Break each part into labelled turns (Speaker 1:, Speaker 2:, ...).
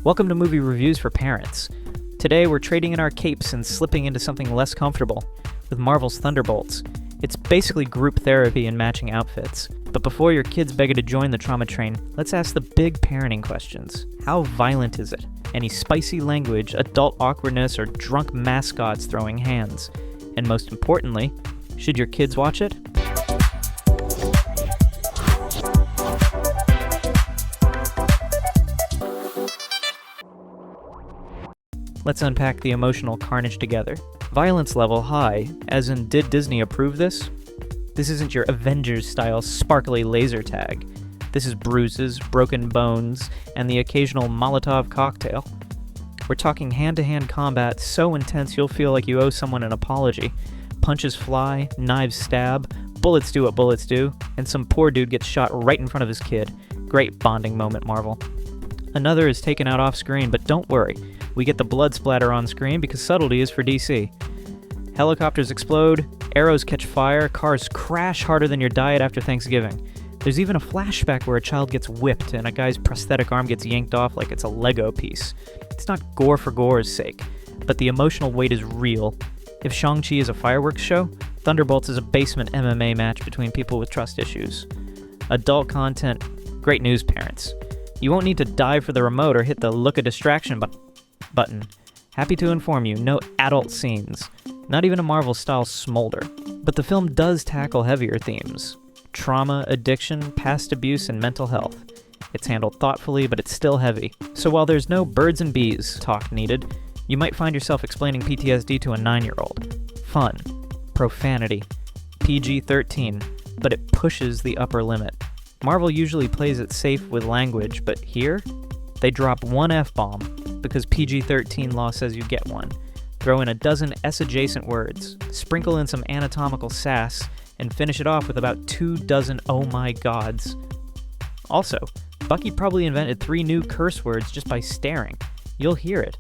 Speaker 1: Welcome to Movie Reviews for Parents. Today we're trading in our capes and slipping into something less comfortable with Marvel's Thunderbolts. It's basically group therapy and matching outfits. But before your kids beg you to join the trauma train, let's ask the big parenting questions. How violent is it? Any spicy language, adult awkwardness, or drunk mascots throwing hands? And most importantly, should your kids watch it? Let's unpack the emotional carnage together. Violence level high, as in did Disney approve this? This isn't your Avengers-style sparkly laser tag. This is bruises, broken bones, and the occasional Molotov cocktail. We're talking hand-to-hand combat so intense you'll feel like you owe someone an apology. Punches fly, knives stab, bullets do what bullets do, and some poor dude gets shot right in front of his kid. Great bonding moment, Marvel. Another is taken out off screen, but don't worry. We get the blood splatter on screen because subtlety is for DC. Helicopters explode, arrows catch fire, cars crash harder than your diet after Thanksgiving. There's even a flashback where a child gets whipped and a guy's prosthetic arm gets yanked off like it's a Lego piece. It's not gore for gore's sake, but the emotional weight is real. If Shang-Chi is a fireworks show, Thunderbolts is a basement MMA match between people with trust issues. Adult content, great news, parents. You won't need to dive for the remote or hit the look a distraction button. Happy to inform you, no adult scenes. Not even a Marvel-style smolder. But the film does tackle heavier themes. Trauma, addiction, past abuse, and mental health. It's handled thoughtfully, but it's still heavy. So while there's no birds and bees talk needed, you might find yourself explaining PTSD to a 9-year-old. Fun. Profanity. PG-13. But it pushes the upper limit. Marvel usually plays it safe with language, but here, they drop one F-bomb because PG-13 law says you get one. Throw in a dozen S-adjacent words, sprinkle in some anatomical sass, and finish it off with about 24 oh my gods. Also, Bucky probably invented 3 new curse words just by staring. You'll hear it.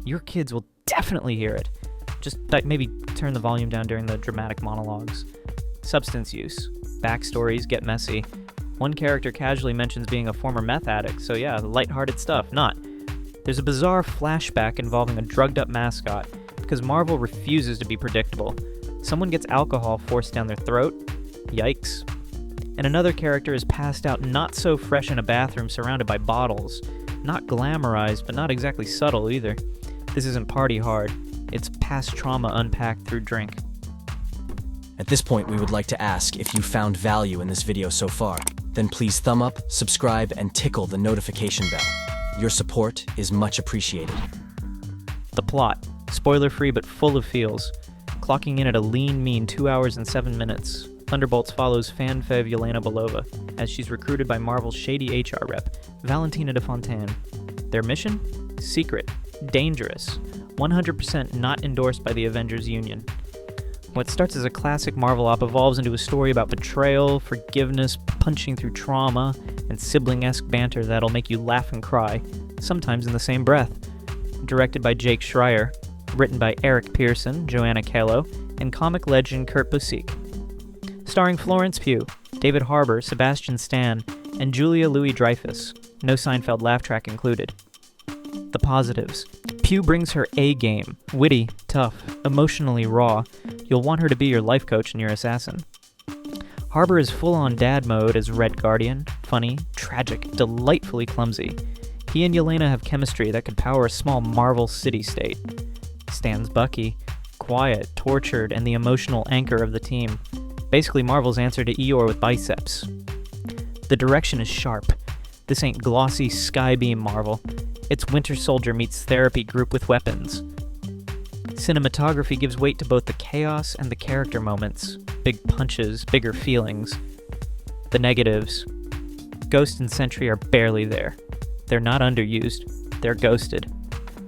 Speaker 1: Your kids will definitely hear it. Just maybe turn the volume down during the dramatic monologues. Substance use. Backstories get messy. One character casually mentions being a former meth addict, so yeah, lighthearted stuff, not. There's a bizarre flashback involving a drugged-up mascot, because Marvel refuses to be predictable. Someone gets alcohol forced down their throat, yikes. And another character is passed out not so fresh in a bathroom surrounded by bottles. Not glamorized, but not exactly subtle either. This isn't party hard, it's past trauma unpacked through drink.
Speaker 2: At this point, we would like to ask if you found value in this video so far. Then please thumb up, subscribe, and tickle the notification bell. Your support is much appreciated.
Speaker 1: The plot, spoiler-free but full of feels. Clocking in at a lean, mean 2 hours and 7 minutes, Thunderbolts follows fan fave Yelena Belova as she's recruited by Marvel's shady HR rep, Valentina de Fontaine. Their mission? Secret. Dangerous. 100% not endorsed by the Avengers Union. What starts as a classic Marvel op evolves into a story about betrayal, forgiveness, punching through trauma, and sibling-esque banter that'll make you laugh and cry, sometimes in the same breath. Directed by Jake Schreier, written by Eric Pearson, Joanna Calo, and comic legend Kurt Busiek. Starring Florence Pugh, David Harbour, Sebastian Stan, and Julia Louis-Dreyfus. No Seinfeld laugh track included. The positives. Pugh brings her A-game. Witty, tough, emotionally raw. You'll want her to be your life coach and your assassin. Harbour is full-on dad mode as Red Guardian, funny, tragic, delightfully clumsy. He and Yelena have chemistry that could power a small Marvel city-state. Stan's Bucky, quiet, tortured, and the emotional anchor of the team. Basically Marvel's answer to Eeyore with biceps. The direction is sharp. This ain't glossy skybeam Marvel. It's Winter Soldier meets therapy group with weapons. Cinematography gives weight to both the chaos and the character moments. Big punches, bigger feelings. The negatives. Ghost and Sentry are barely there. They're not underused. They're ghosted.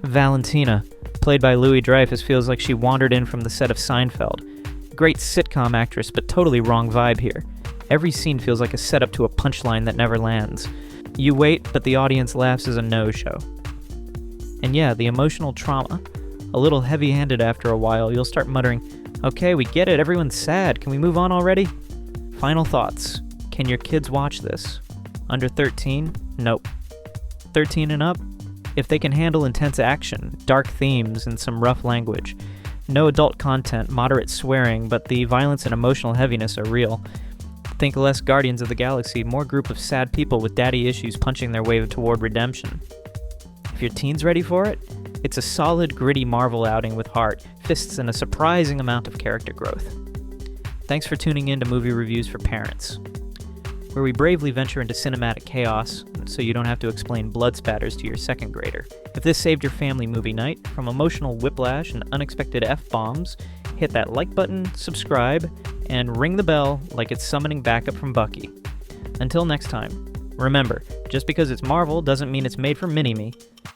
Speaker 1: Valentina, played by Louis-Dreyfus, feels like she wandered in from the set of Seinfeld. Great sitcom actress, but totally wrong vibe here. Every scene feels like a setup to a punchline that never lands. You wait, but the audience laughs as a no-show. And yeah, the emotional trauma, a little heavy-handed after a while. You'll start muttering, okay, we get it, everyone's sad, can we move on already? Final thoughts. Can your kids watch this? Under 13? Nope. 13 and up? if they can handle intense action, dark themes, and some rough language. No adult content, moderate swearing, but the violence and emotional heaviness are real. Think less Guardians of the Galaxy, more group of sad people with daddy issues punching their way toward redemption. If your teen's ready for it, it's a solid, gritty Marvel outing with heart, fists, and a surprising amount of character growth. Thanks for tuning in to Movie Reviews for Parents, where we bravely venture into cinematic chaos so you don't have to explain blood spatters to your second grader. If this saved your family movie night from emotional whiplash and unexpected F-bombs, hit that like button, subscribe, and ring the bell like it's summoning backup from Bucky. Until next time, remember, just because it's Marvel doesn't mean it's made for Mini-Me.